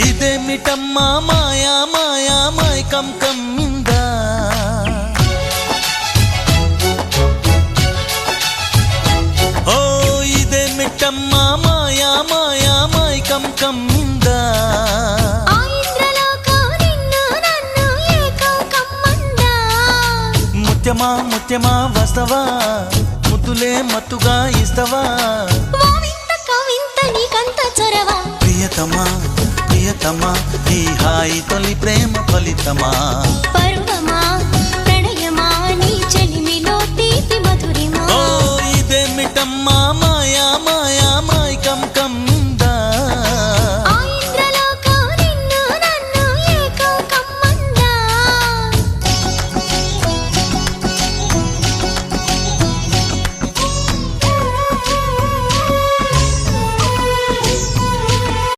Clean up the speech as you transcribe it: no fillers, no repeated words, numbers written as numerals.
ఇదేమిటమ్మా మాయా మాయా మైకం కమ్మిందా ఓ ఇదేమిటమ్మా మాయా మాయా మైకం కమ్మిందా ముత్యమా ముత్యమా వస్తవా ముద్దులే మత్తుగా ఇస్తవా ప్రియతమా ప్రియతమా ఈ హాయి తొలి ప్రేమ ఫలితమా